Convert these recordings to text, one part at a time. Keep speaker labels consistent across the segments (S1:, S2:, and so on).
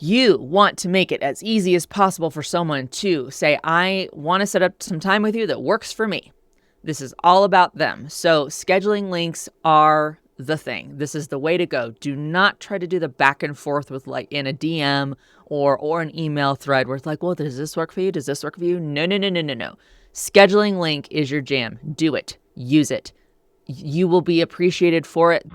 S1: You want to make it as easy as possible for someone to say, I want to set up some time with you that works for me. This is all about them. So scheduling links are the thing. This is the way to go. Do not try to do the back and forth with like in a DM or an email thread where it's like, well, does this work for you? Does this work for you? No. Scheduling link is your jam. Do it. Use it. You will be appreciated for it.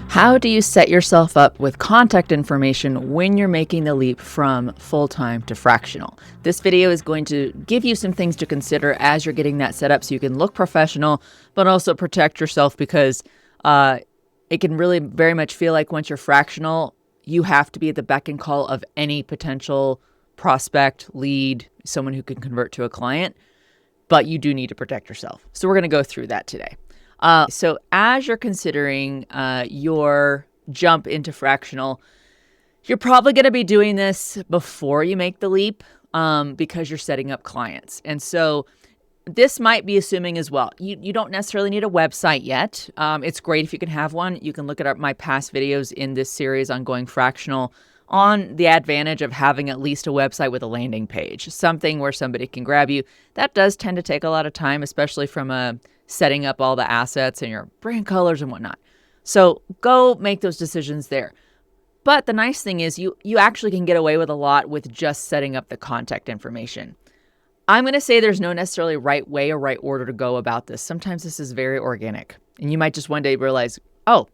S1: How do you set yourself up with contact information when you're making the leap from full-time to fractional? This video is going to give you some things to consider as you're getting that set up so you can look professional, but also protect yourself because it can really very much feel like once you're fractional, you have to be at the beck and call of any potential prospect, lead, someone who can convert to a client, but you do need to protect yourself. So we're going to go through that today. So as you're considering your jump into fractional, you're probably going to be doing this before you make the leap because you're setting up clients. And so this might be assuming as well, you don't necessarily need a website yet. It's great if you can have one. You can look at my past videos in this series on going fractional on the advantage of having at least a website with a landing page, something where somebody can grab you. That does tend to take a lot of time, especially from setting up all the assets and your brand colors and whatnot. So go make those decisions there. But the nice thing is you actually can get away with a lot with just setting up the contact information. I'm going to say there's no necessarily right way or right order to go about this. Sometimes this is very organic and you might just one day realize, oh,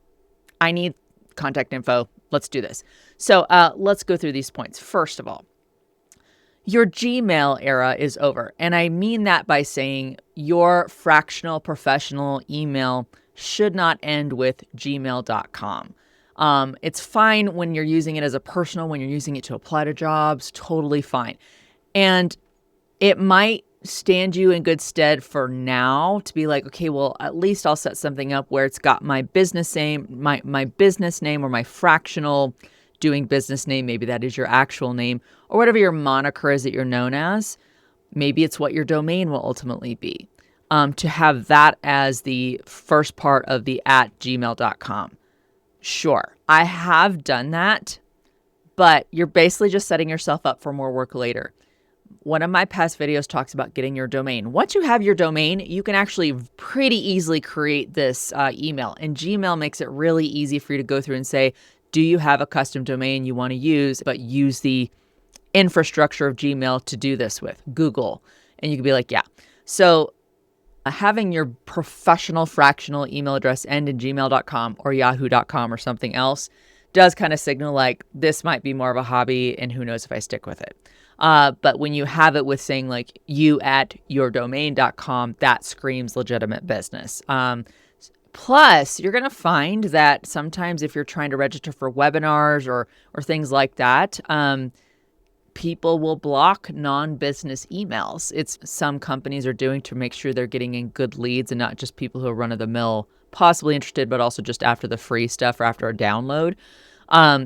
S1: I need contact info. Let's do this. So let's go through these points. First of all, your Gmail era is over. And I mean that by saying your fractional professional email should not end with gmail.com. It's fine when you're using it as a personal, when you're using it to apply to jobs, totally fine. And it might stand you in good stead for now to be like, okay, well, at least I'll set something up where it's got my business name, my business name or my fractional doing business name. Maybe that is your actual name or whatever your moniker is that you're known as. Maybe it's what your domain will ultimately be. To have that as the first part of the @gmail.com. Sure, I have done that, but you're basically just setting yourself up for more work later. One of my past videos talks about getting your domain. Once you have your domain, you can actually pretty easily create this email. And Gmail makes it really easy for you to go through and say, do you have a custom domain you want to use, but use the infrastructure of Gmail to do this with Google? And you can be like, yeah. So having your professional fractional email address end in gmail.com or yahoo.com or something else does kind of signal like this might be more of a hobby and who knows if I stick with it. But when you have it with saying like you@yourdomain.com, that screams legitimate business. Plus, you're going to find that sometimes if you're trying to register for webinars or things like that, people will block non-business emails. It's some companies are doing to make sure they're getting in good leads and not just people who are run-of-the-mill, possibly interested, but also just after the free stuff or after a download.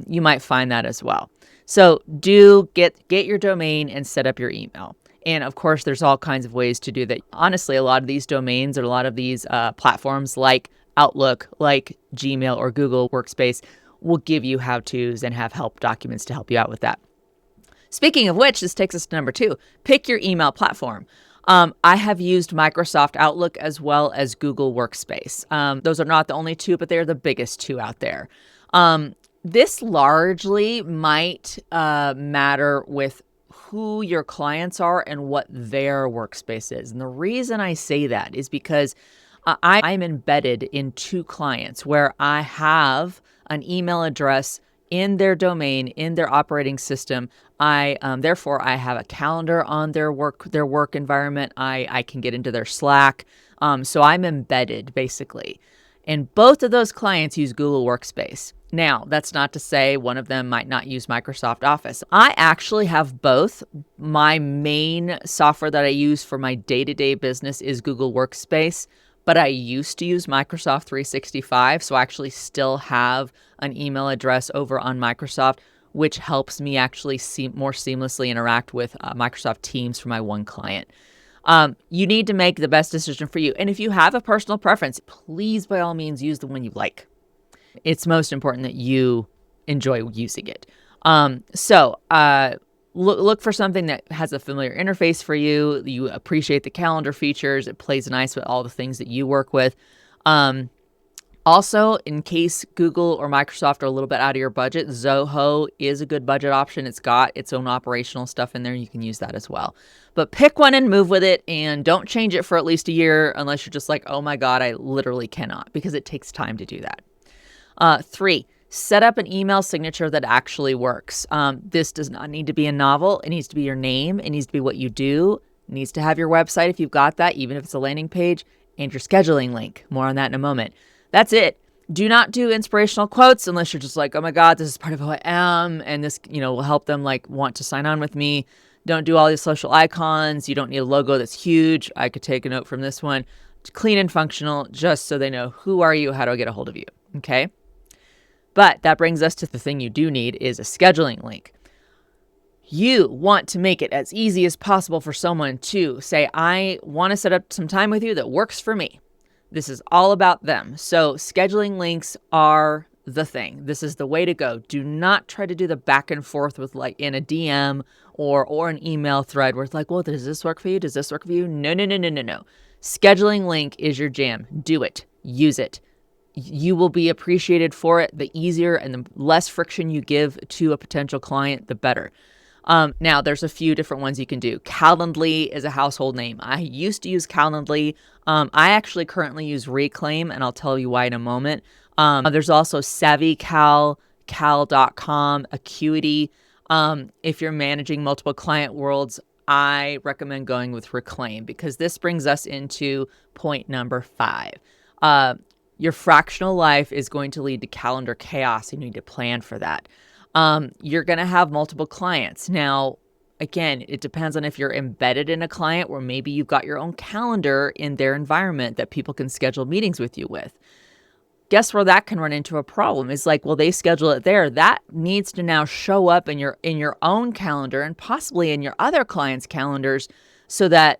S1: You might find that as well. So do get your domain and set up your email. And of course, there's all kinds of ways to do that. Honestly, a lot of these domains or a lot of these platforms like Outlook, like Gmail or Google Workspace will give you how-tos and have help documents to help you out with that. Speaking of which, this takes us to number 2. Pick your email platform. I have used Microsoft Outlook as well as Google Workspace. Those are not the only two, but they're the biggest two out there. This largely might matter with who your clients are and what their workspace is. And the reason I say that is because I'm embedded in 2 clients where I have an email address in their domain, in their operating system. Therefore, I have a calendar on their work environment. I can get into their Slack. So I'm embedded basically. And both of those clients use Google Workspace. Now, that's not to say one of them might not use Microsoft Office. I actually have both. My main software that I use for my day-to-day business is Google Workspace, but I used to use Microsoft 365, so I actually still have an email address over on Microsoft, which helps me actually more seamlessly interact with Microsoft Teams for my one client. You need to make the best decision for you. And if you have a personal preference, please, by all means, use the one you like. It's most important that you enjoy using it. Look for something that has a familiar interface for you. You appreciate the calendar features. It plays nice with all the things that you work with. Also, in case Google or Microsoft are a little bit out of your budget, Zoho is a good budget option. It's got its own operational stuff in there. You can use that as well. But pick one and move with it, and don't change it for at least a year unless you're just like, oh my God, I literally cannot, because it takes time to do that. 3, set up an email signature that actually works. This does not need to be a novel. It needs to be your name. It needs to be what you do. It needs to have your website if you've got that, even if it's a landing page, and your scheduling link. More on that in a moment. That's it. Do not do inspirational quotes unless you're just like, oh my God, this is part of who I am. And this, will help them want to sign on with me. Don't do all these social icons. You don't need a logo that's huge. I could take a note from this one. Clean and functional, just so they know who are you, how do I get a hold of you? Okay. But that brings us to the thing you do need is a scheduling link. You want to make it as easy as possible for someone to say, I want to set up some time with you that works for me. This is all about them. So scheduling links are the thing. This is the way to go. Do not try to do the back and forth with in a DM or an email thread where it's like, well, does this work for you? Does this work for you? No. Scheduling link is your jam. Do it. Use it. You will be appreciated for it. The easier and the less friction you give to a potential client, the better. Now, there's a few different ones you can do. Calendly is a household name. I used to use Calendly. I actually currently use Reclaim, and I'll tell you why in a moment. There's also SavvyCal, cal.com, Acuity. If you're managing multiple client worlds, I recommend going with Reclaim because this brings us into point number 5. Your fractional life is going to lead to calendar chaos. You need to plan for that. You're going to have multiple clients. Now, again, it depends on if you're embedded in a client or maybe you've got your own calendar in their environment that people can schedule meetings with you with. Guess where that can run into a problem? It's like, well, they schedule it there. That needs to now show up in your own calendar and possibly in your other clients' calendars so that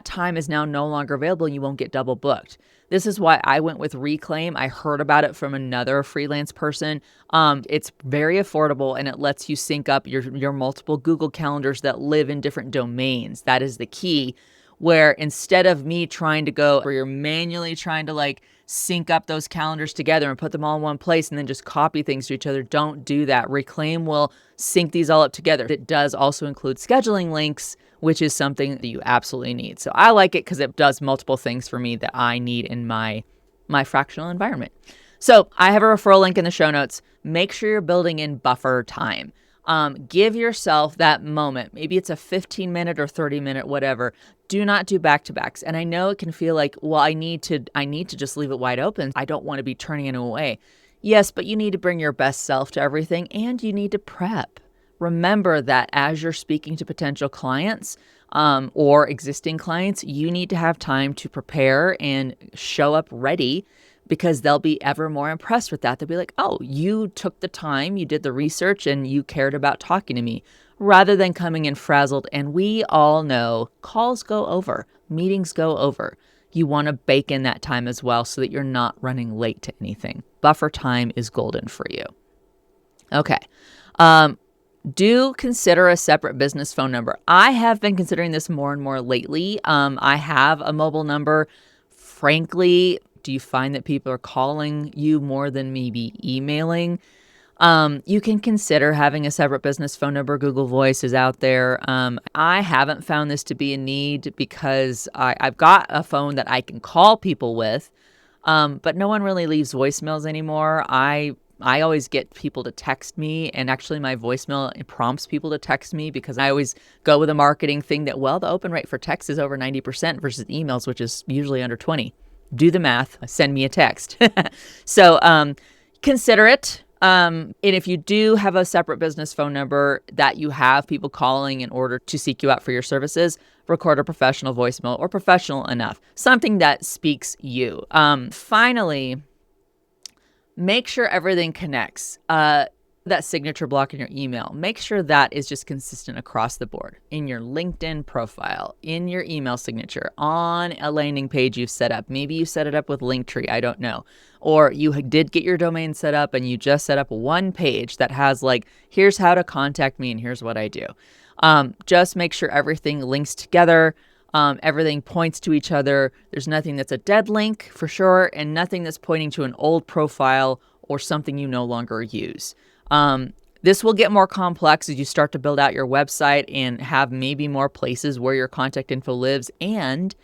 S1: time is now no longer available and you won't get double booked. This is why I went with Reclaim. I heard about it from another freelance person. It's very affordable and it lets you sync up your multiple Google calendars that live in different domains. That is the key, where instead of me trying to go where you're manually trying to sync up those calendars together and put them all in one place and then just copy things to each other, don't do that. Reclaim will sync these all up together. It does also include scheduling links, which is something that you absolutely need. So I like it because it does multiple things for me that I need in my fractional environment. So I have a referral link in the show notes. Make sure you're building in buffer time. Give yourself that moment. Maybe it's a 15-minute or 30-minute, whatever. Do not do back-to-backs. And I know it can feel like, well, I need to just leave it wide open. I don't want to be turning it away. Yes, but you need to bring your best self to everything and you need to prep. Remember that as you're speaking to potential clients or existing clients, you need to have time to prepare and show up ready because they'll be ever more impressed with that. They'll be like, oh, you took the time, you did the research, and you cared about talking to me rather than coming in frazzled. And we all know calls go over, meetings go over. You want to bake in that time as well so that you're not running late to anything. Buffer time is golden for you. Okay. Do consider a separate business phone number. I have been considering this more and more lately. I have a mobile number. Frankly, do you find that people are calling you more than maybe emailing? You can consider having a separate business phone number. Google Voice is out there. I haven't found this to be a need because I've got a phone that I can call people with, but no one really leaves voicemails anymore. I always get people to text me, and actually my voicemail prompts people to text me because I always go with a marketing thing that, well, the open rate for text is over 90% versus emails, which is usually under 20. Do the math, send me a text. So consider it. And if you do have a separate business phone number that you have people calling in order to seek you out for your services, record a professional voicemail or professional enough, something that speaks you. Finally, make sure everything connects. that signature block in your email, make sure that is just consistent across the board in your LinkedIn profile, in your email signature, on a landing page you've set up. Maybe you set it up with Linktree, I don't know. Or you did get your domain set up and you just set up one page that has like, here's how to contact me and here's what I do. Just make sure everything links together. Everything points to each other. There's nothing that's a dead link for sure, and nothing that's pointing to an old profile or something you no longer use. This will get more complex as you start to build out your website and have maybe more places where your contact info lives. And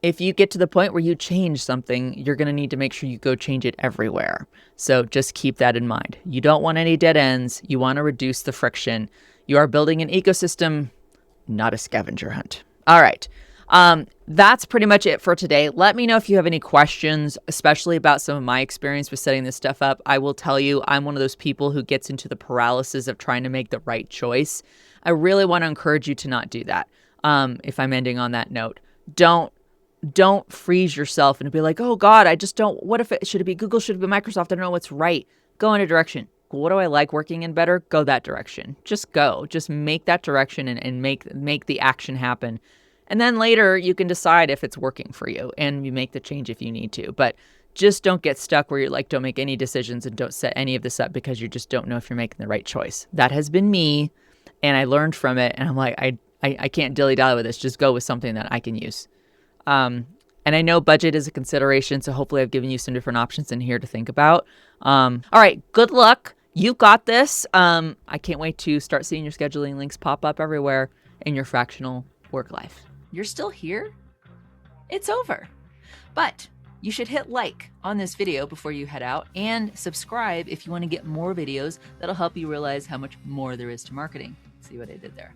S1: if you get to the point where you change something, you're going to need to make sure you go change it everywhere. So just keep that in mind. You don't want any dead ends. You want to reduce the friction. You are building an ecosystem, not a scavenger hunt. All right. That's pretty much it for today. Let me know if you have any questions, especially about some of my experience with setting this stuff up. I will tell you, I'm one of those people who gets into the paralysis of trying to make the right choice. I really want to encourage you to not do that. If I'm ending on that note, don't freeze yourself and be like, oh God, I just don't, what if should it be Google, should it be Microsoft? I don't know what's right. Go in a direction. What do I like working in better? Go that direction. Just go. Just make that direction and make the action happen. And then later you can decide if it's working for you and you make the change if you need to. But just don't get stuck where you're like, don't make any decisions and don't set any of this up because you just don't know if you're making the right choice. That has been me, and I learned from it. And I'm like, I can't dilly-dally with this. Just go with something that I can use. And I know budget is a consideration, so hopefully I've given you some different options in here to think about. All right, good luck. You got this. I can't wait to start seeing your scheduling links pop up everywhere in your fractional work life. You're still here? It's over. But you should hit like on this video before you head out and subscribe if you want to get more videos that'll help you realize how much more there is to marketing. See what I did there?